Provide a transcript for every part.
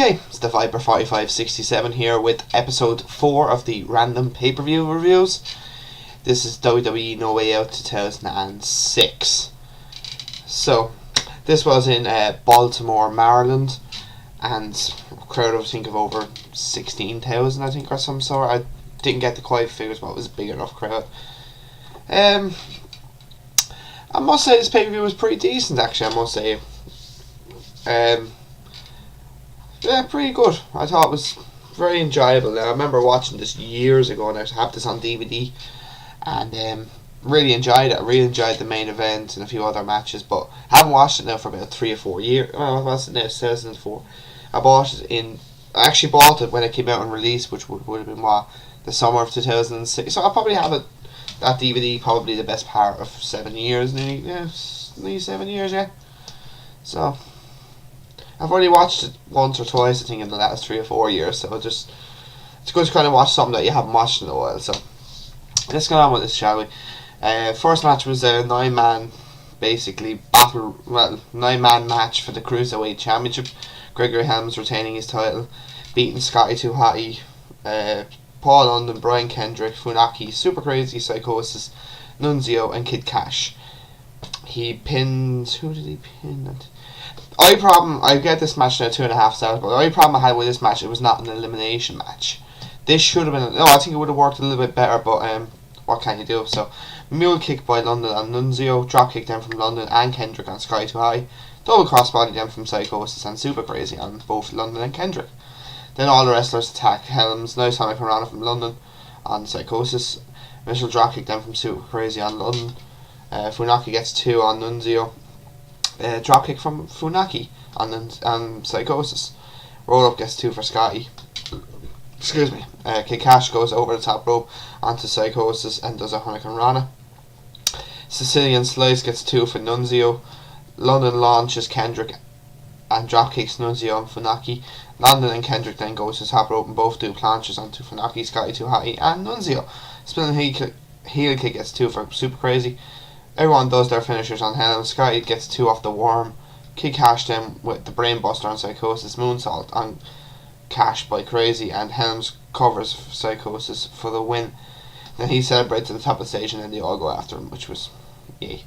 Okay, it's the Viper 4567 here with episode 4 of the random pay-per-view reviews. This is WWE No Way Out 2006. So, this was in Baltimore, Maryland, and a crowd of, I think, of over 16,000, I think, or some sort. I didn't get the quiet figures, but it was a big enough crowd. I must say this pay-per-view was pretty decent, actually, I must say. Yeah, pretty good. I thought it was very enjoyable. Now, I remember watching this years ago, and I have this on DVD, and really enjoyed it. I really enjoyed the main event and a few other matches, but I haven't watched it now for about 3 or 4 years. Well, what's it now? 2004. I actually bought it when it came out on release, which would have been the summer of 2006. So I'll probably have it, that DVD, probably the best part of 7 years, nearly 7 years, yeah. So I've only watched it once or twice, I think, in the last 3 or 4 years, so it's good to kind of watch something that you haven't watched in a while. So let's get on with this, shall we? First match was a 9-man, basically, 9-man match for the Cruiserweight Championship. Gregory Helms retaining his title, beating Scotty, Hotty, Paul London, Brian Kendrick, Funaki, Super Crazy, Psicosis, Nunzio, and Kid Kash. He pinned... Who did he pin? I get this match now 2.5 stars, but the only problem I had with this match, it was not an elimination match. This should have been... I think it would have worked a little bit better, but what can you do? So, mule kick by London and Nunzio, drop kick down from London and Kendrick on Sky Too High, double crossbody down from Psicosis and Super Crazy on both London and Kendrick. Then all the wrestlers attack Helms, nice Sonic Piranha from London on Psicosis, initial drop kick down from Super Crazy on London, Funaki gets 2 on Nunzio, drop kick from Funaki on Psicosis, roll up gets 2 for Scotty. Excuse me. Kash goes over the top rope onto Psicosis and does a Hurricane Rana. Sicilian Slice gets 2 for Nunzio. London launches Kendrick and drop kicks Nunzio and Funaki. London and Kendrick then goes to the top rope and both do planches onto Funaki, Scotty Too Hotty and Nunzio. Spinning heel kick gets 2 for Super Crazy. Everyone does their finishers on Helms. Scotty gets 2 off the worm. Kick Kash then with the brainbuster on Psicosis. Moonsault on Kash by Crazy, and Helms covers Psicosis for the win. Then he celebrates at the top of the stage, and then they all go after him, which was yay.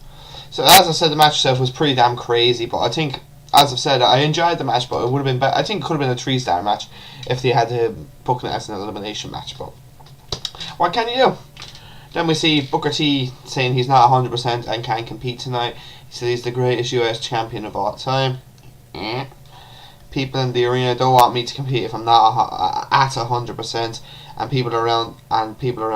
So as I said, the match itself was pretty damn crazy, but I think, as I've said, I enjoyed the match, but it would have been better. I think it could have been a 3-star match if they had booked it as an elimination match, but what can you do? Then we see Booker T saying he's not 100% and can't compete tonight. He said he's the greatest US champion of all time. People in the arena don't want me to compete if I'm not at 100%, and people around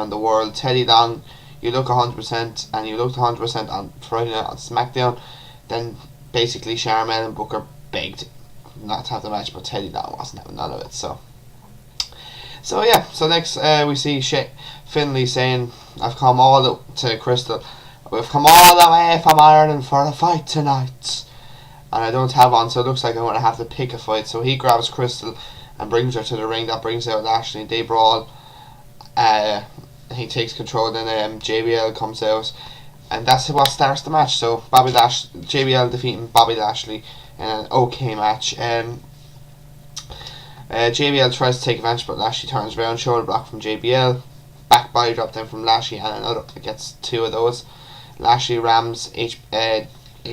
the world. Teddy Long, you look 100%, and you looked 100% on Friday night on SmackDown. Then basically Charmel and Booker begged not to have the match, but Teddy Long wasn't having none of it. So yeah. So next we see Finlay saying, "I've come all to Crystal. We've come all the way from Ireland for a fight tonight. And I don't have one, so it looks like I'm going to have to pick a fight." So he grabs Crystal and brings her to the ring. That brings out Lashley. They brawl. He takes control. Then JBL comes out, and that's what starts the match. So JBL defeating Bobby Lashley in an okay match. JBL tries to take advantage, but Lashley turns around. Shoulder block from JBL. Back body drop down from Lashley, and another gets 2 of those. Lashley rams HBK, I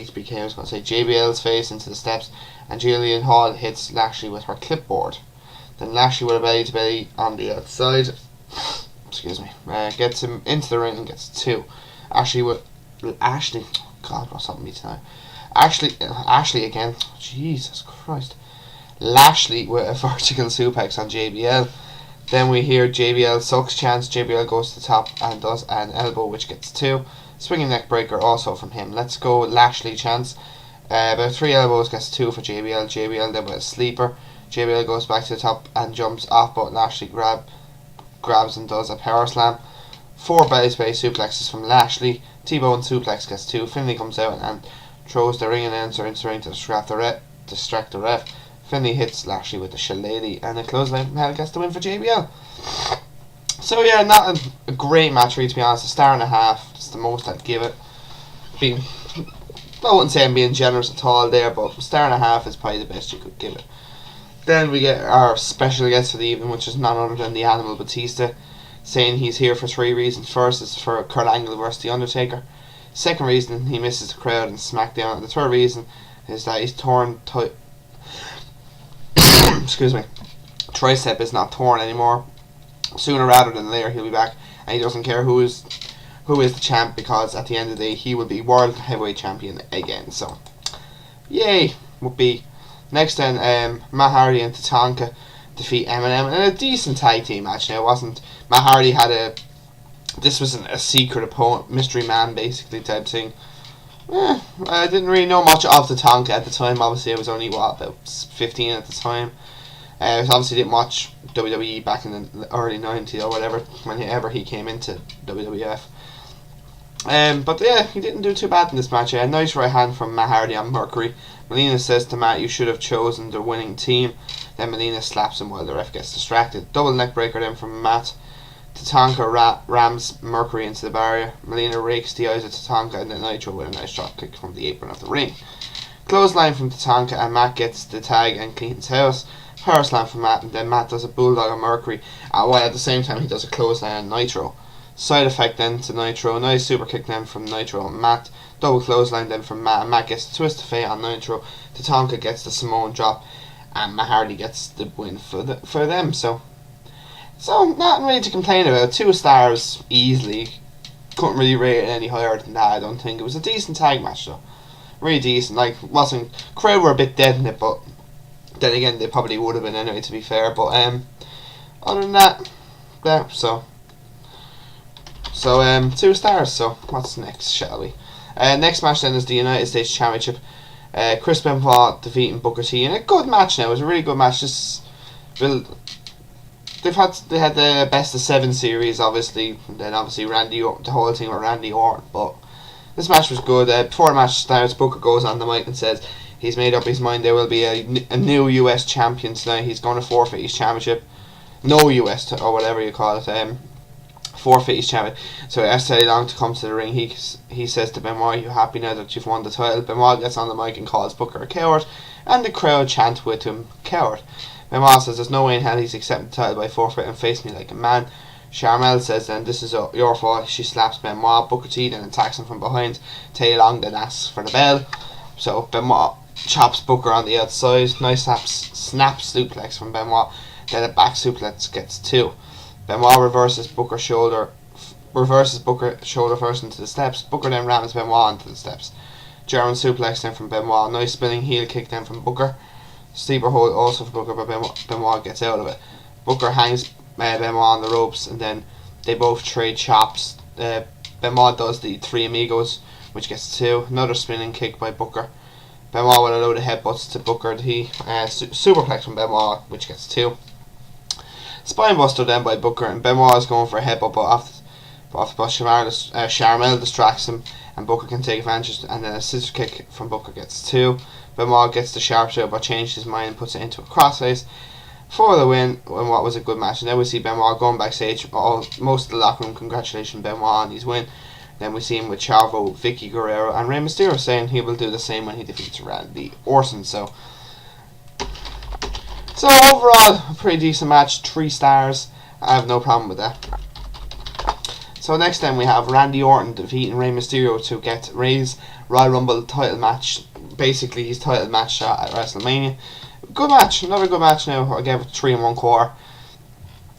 was going to say, JBL's face into the steps, and Jillian Hall hits Lashley with her clipboard. Then Lashley with a belly to belly on the outside, gets him into the ring and gets 2. God, what's up with me tonight? Ashley again, Jesus Christ. Lashley with a vertical suplex on JBL. Then we hear JBL sucks chance. JBL goes to the top and does an elbow, which gets 2. Swinging neck breaker also from him. Let's go Lashley chance. About 3 elbows gets 2 for JBL. JBL then with a sleeper. JBL goes back to the top and jumps off, but Lashley grabs and does a power slam. 4 belly space suplexes from Lashley. T-bone suplex gets 2. Finlay comes out and throws the ring announcer into the ring to distract the ref. Finlay hits Lashley with the shillelagh, and a clothesline from Hell gets the win for JBL. So yeah, not a great match really, to be honest. 1.5 stars. It's the most I'd give it. I wouldn't say I'm being generous at all there, but 1.5 stars is probably the best you could give it. Then we get our special guest for the evening, which is none other than the Animal Batista, saying he's here for 3 reasons. First is for Kurt Angle versus the Undertaker. Second reason, he misses the crowd in SmackDown. And the third reason is that he's torn excuse me, tricep is not torn anymore. Sooner rather than later he'll be back, and he doesn't care who is the champ, because at the end of the day he will be World Heavyweight Champion again. So yay would be. Next then, Matt Hardy and Tatanka defeat Eminem in a decent tag team match. Now, it wasn't, Matt Hardy this wasn't a secret opponent, mystery man basically type thing. I didn't really know much of Tatanka at the time. Obviously I was only about 15 at the time. I obviously didn't watch WWE back in the early 90s or whatever, whenever he came into WWF. But yeah, he didn't do too bad in this match. A nice right hand from Matt Hardy on Mercury. Melina says to Matt, "You should have chosen the winning team." Then Melina slaps him while the ref gets distracted. Double neck breaker then from Matt. Tatanka rams Mercury into the barrier. Melina rakes the eyes of Tatanka, and then Nitro with a nice drop kick from the apron of the ring. Clothesline from Tatanka, and Matt gets the tag and cleans house. Power slam from Matt, and then Matt does a bulldog on Mercury, while at the same time he does a clothesline on Nitro. Side effect then to Nitro. Nice super kick then from Nitro and Matt. Double clothesline then from Matt, and Matt gets the twist of fate on Nitro. Tatanka gets the Samoan drop, and Matt Hardy gets the win for them. So nothing really to complain about. 2 stars easily. Couldn't really rate it any higher than that, I don't think. It was a decent tag match though. Really decent. Like, crowd were a bit dead in it, but then again they probably would have been anyway, to be fair. But other than that, yeah, so 2 stars. So what's next, shall we? Next match then is the United States Championship. Chris Benoit defeating Booker T in a good match. Now it was a really good match. They had the best of 7 series, obviously. And then obviously the whole thing with Randy Orton. But this match was good. Before the match starts, Booker goes on the mic and says he's made up his mind. There will be a new US champion tonight. He's going to forfeit his championship. No US or whatever you call it. Forfeit his champion. So he asks Teddy Long to come to the ring. He says to Benoit, "Are you happy now that you've won the title?" Benoit gets on the mic and calls Booker a coward, and the crowd chant with him, "Coward." Benoit says there's no way in hell he's accepting the title by forfeit and face me like a man. Charmel says then, "This is your fault." She slaps Benoit. Booker T then attacks him from behind. Teddy Long then asks for the bell. So Benoit chops Booker on the outside. Nice snap suplex from Benoit. Then a back suplex gets 2. Benoit reverses Booker's shoulder first into the steps. Booker then rams Benoit into the steps. German suplex then from Benoit. Nice spinning heel kick then from Booker. Sleeper hold also from Booker, but Benoit gets out of it. Booker hangs Benoit on the ropes, and then they both trade chops. Benoit does the 3 amigos, which gets 2. Another spinning kick by Booker. Benoit with a load of headbutts to Booker. He superplex from Benoit, which gets 2. Spinebuster then by Booker, and Benoit is going for a headbutt, but Charmel distracts him, and Booker can take advantage, and then a scissor kick from Booker gets 2. Benoit gets the sharpshooter but changed his mind and puts it into a crossface for the win in what was a good match. And then we see Benoit going backstage, most of the locker room congratulating Benoit on his win. Then we see him with Chavo, Vicky Guerrero and Rey Mysterio saying he will do the same when he defeats Randy Orton. So overall, a pretty decent match, 3 stars. I have no problem with that. So next then we have Randy Orton defeating Rey Mysterio to get Rey's Royal Rumble title match. Basically his title match shot at WrestleMania. Good match, another good match now. I gave it 3 1/4.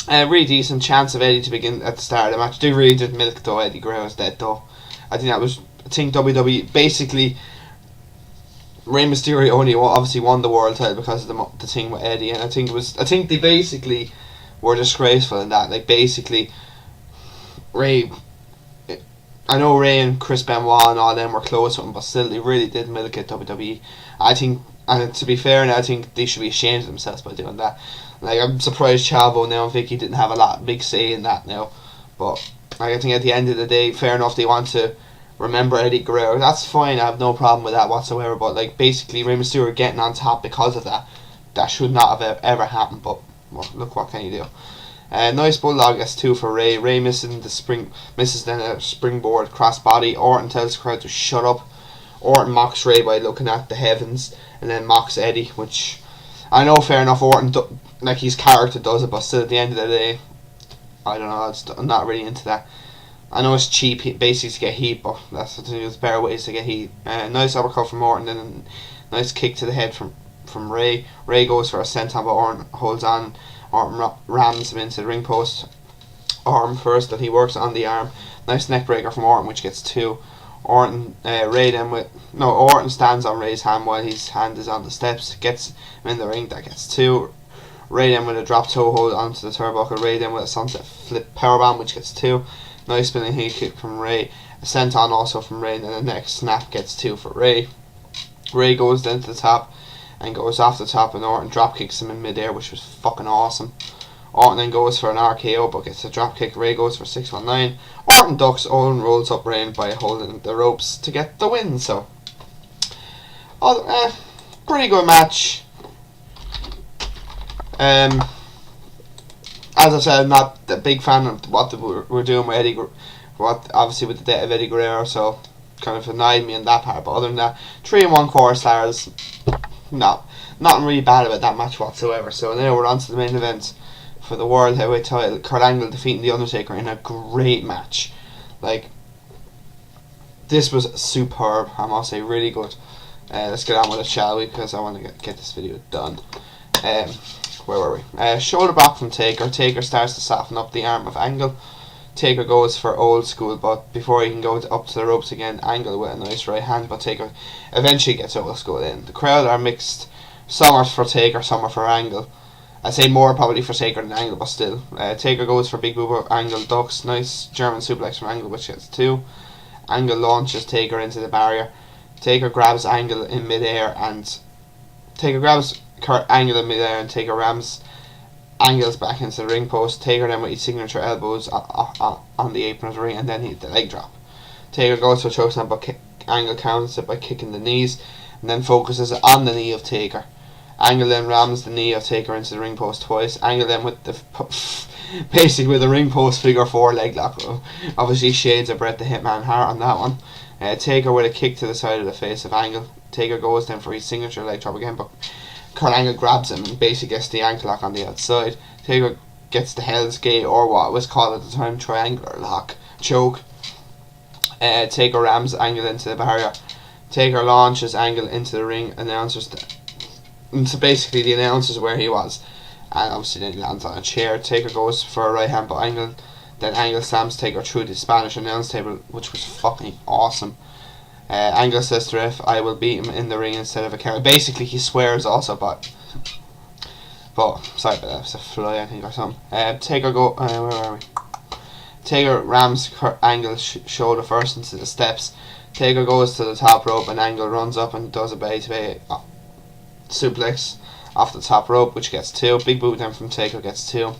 Really decent chance of Eddie to begin at the start of the match. They really did milk though. Eddie Guerrero's dead though. I think WWE basically, Rey Mysterio only obviously won the world title because of the thing with Eddie, and I think they basically were disgraceful in that. Like basically, I know Rey and Chris Benoit and all them were close with him, but still they really did milk it, WWE. I think, and to be fair, I think they should be ashamed of themselves by doing that. Like, I'm surprised Chavo now and Vicky didn't have a big say in that now. But I think at the end of the day, fair enough, they want to remember Eddie Guerrero. That's fine, I have no problem with that whatsoever. But like basically, Rey Mysterio getting on top because of that, that should not have ever happened. But well, look, what can you do? Nice bulldog gets 2 for Rey. Rey misses then a springboard crossbody. Orton tells the crowd to shut up. Orton mocks Rey by looking at the heavens, and then mocks Eddie, which I know, fair enough, Orton, like, his character does it, but still, at the end of the day, I don't know, I'm not really into that. I know it's cheap, basically, to get heat, but there's better ways to get heat. Nice uppercut from Orton, then a nice kick to the head from Ray. Ray goes for a senton, but Orton holds on. Orton rams him into the ring post. Arm first, that he works on the arm. Nice neck breaker from Orton, which gets 2. Orton stands on Ray's hand while his hand is on the steps. Gets him in the ring, that gets 2. Ray then with a drop toe hold onto the turnbuckle. Ray then with a sunset flip powerbomb, which gets 2. Nice spinning heel kick from Ray. A senton also from Ray, and then the next snap gets 2 for Ray. Ray goes then to the top and goes off the top, and Orton drop kicks him in midair, which was fucking awesome. Orton then goes for an RKO, but gets a drop kick. Ray goes for 619. Orton ducks. Orton rolls up Ray by holding the ropes to get the win. So, pretty good match. As I said, I'm not a big fan of what we're doing with obviously with the death of Eddie Guerrero, so kind of annoyed me in that part. But other than that, 3 1/4 stars. Nothing really bad about that match whatsoever. So now we're on to the main event for the World Heavyweight title. Kurt Angle defeating The Undertaker in a great match. Like, this was superb, I must say, really good. Let's get on with it, shall we? Because I want to get this video done. Where were we? Shoulder block from Taker. Taker starts to soften up the arm of Angle. Taker goes for old school, but before he can go up to the ropes again, Angle with a nice right hand, but Taker eventually gets old school in. The crowd are mixed. Some are for Taker, some are for Angle. I'd say more probably for Taker than Angle, but still. Taker goes for big boober. Angle ducks. Nice German suplex from Angle, which gets 2. Angle launches Taker into the barrier. Taker grabs Angle in midair, and Taker grabs Kurt Angle in midair, and Taker rams Angle's back into the ring post. Taker then with his signature elbows on the apron of the ring, and then the leg drop. Taker goes for a chokeslam, but Angle counters it by kicking the knees, and then focuses on the knee of Taker. Angle then rams the knee of Taker into the ring post twice. Angle then with the basically with the ring post figure 4 leg lock. Obviously shades of Bret the Hitman Hart on that one. Taker with a kick to the side of the face of Angle. Taker goes then for his signature leg drop again, but Kurt Angle grabs him and basically gets the ankle lock on the outside. Taker gets the Hell's Gate, or what was called at the time triangular lock choke. Taker rams Angle into the barrier. Taker launches Angle into the ring. And so basically the announcers where he was, and obviously then he lands on a chair. Taker goes for a right hand, but Angle slams Taker through the Spanish announce table, which was fucking awesome. Angle says to ref, "I will beat him in the ring instead of a count." Basically he swears also, but sorry about that, it's a fly I think or something. Where are we? Taker rams Kurt Angle's shoulder first into the steps. Taker goes to the top rope, and Angle runs up and does a bay-to-bay suplex off the top rope, which gets 2. Big boot then from Taker gets 2.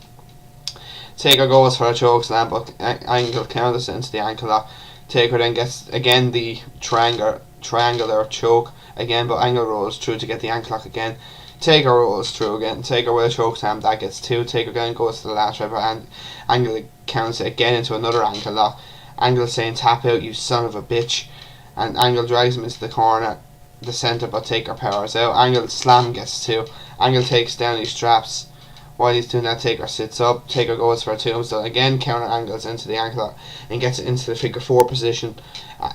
Taker goes for a choke slam, but Angle counters it into the ankle lock. Taker then gets again the triangular choke again, but Angle rolls through to get the ankle lock again. Taker rolls through again. Taker with a choke slam, that gets 2. Taker again goes to the last rep, and Angle counts it again into another ankle lock. Angle saying, "Tap out, you son of a bitch," and Angle drags him into the corner, the centre, but Taker powers out. Angle slam gets 2. Angle takes down his straps. While he's doing that, Taker sits up. Taker goes for a tombstone again, counter Angles into the ankle lock and gets it into the figure 4 position.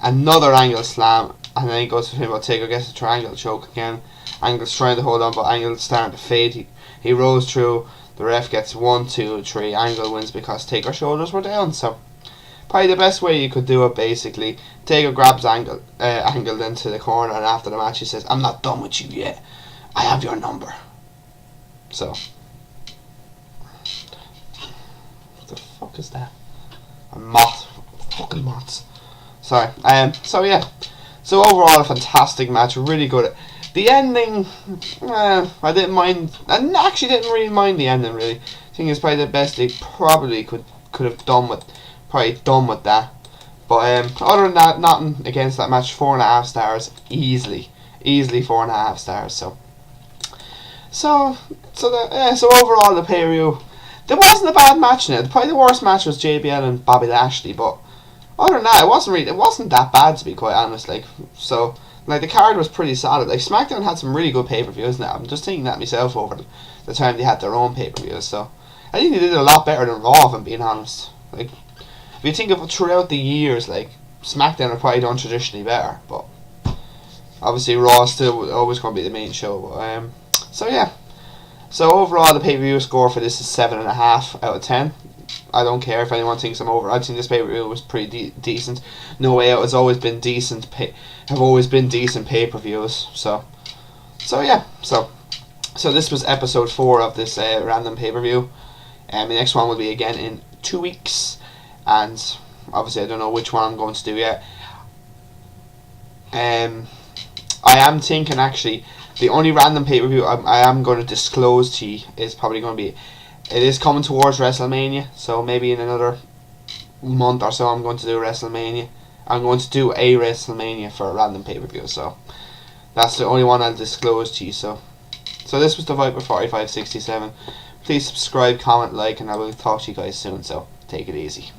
Another Angle slam, and then he goes for him, but Taker gets a triangle choke again. Angle's trying to hold on, but Angle's starting to fade. He rolls through. The ref gets 1, 2, 3. Angle wins because Taker's shoulders were down. So probably the best way you could do it, basically. Taker grabs Angle into the corner, and after the match he says, "I'm not done with you yet. I have your number." So, what the fuck is that? A moth. Fucking moths. Sorry. So yeah. So overall, a fantastic match. Really good. The ending, I didn't mind. I actually didn't really mind the ending. Really, I think it's probably the best they probably could have done with. Probably done with that. But other than that, nothing against that match. 4.5 stars, easily 4.5 stars. So overall, the pay-per-view, there wasn't a bad match in it. Probably the worst match was JBL and Bobby Lashley, but other than that, it wasn't that bad, to be quite honest. Like, so Like, the card was pretty solid. Like, SmackDown had some really good pay-per-views now. I'm just thinking that myself over the time they had their own pay-per-views. So, I think they did a lot better than Raw, if I'm being honest. Like, if you think of it throughout the years, like, SmackDown are probably done traditionally better. But, obviously, Raw is still always going to be the main show. So, yeah. So, overall, the pay-per-view score for this is 7.5 out of 10. I don't care if anyone thinks I'm over. I think this pay-per-view was pretty decent. No Way Out has always been decent. Have always been decent pay-per-views. So yeah. So this was episode 4 of this random pay-per-view. The next one will be again in 2 weeks, and obviously I don't know which one I'm going to do yet. I am thinking actually the only random pay-per-view I am going to disclose to you is probably going to be. It is coming towards WrestleMania, so maybe in another month or so I'm going to do WrestleMania. I'm going to do a WrestleMania for a random pay-per-view, so that's the only one I'll disclose to you. So this was the Viper 4567. Please subscribe, comment, like, and I will talk to you guys soon, so take it easy.